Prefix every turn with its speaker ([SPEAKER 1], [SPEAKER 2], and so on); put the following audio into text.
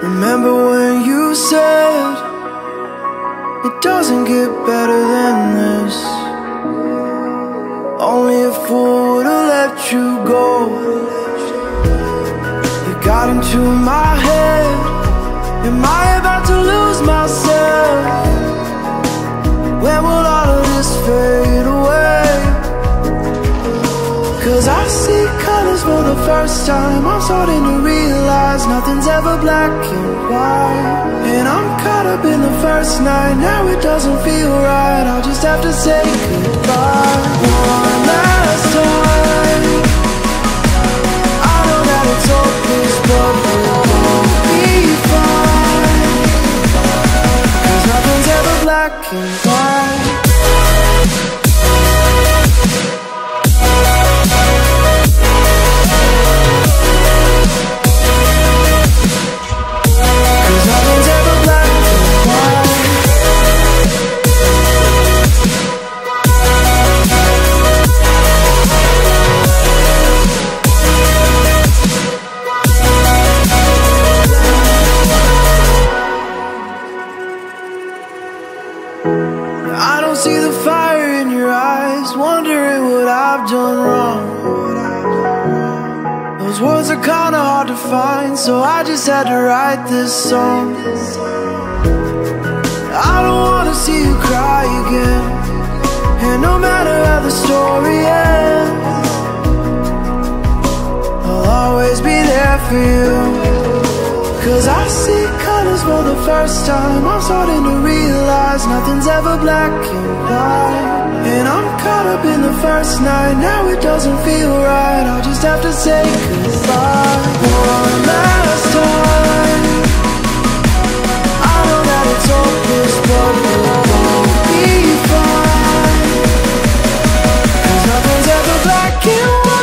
[SPEAKER 1] Remember when you said it doesn't get better than this? Only a fool would've let you go. You got into my head. Am I about to lose myself? When will all of this fade away? Cause I see colors for the first time. I'm starting to realize nothing's ever black and white. And I'm caught up in the first night. Now it doesn't feel right. I'll just have to say goodbye one last time. I know that it's hopeless, but we'll both be fine. Cause nothing's ever black and white. I don't see the fire in your eyes, wondering what I've done wrong. Those words are kinda hard to find, so I just had to write this song. I don't wanna see you cry again, and no matter how the story ends, I'll always be there for you. Cause I see colors for the first time. I'm starting to realize nothing's ever black and white. And I'm caught up in the first night. Now it doesn't feel right. I'll just have to say goodbye one last time. I know that it's hopeless, but we'll both be fine. Cause nothing's ever black and white.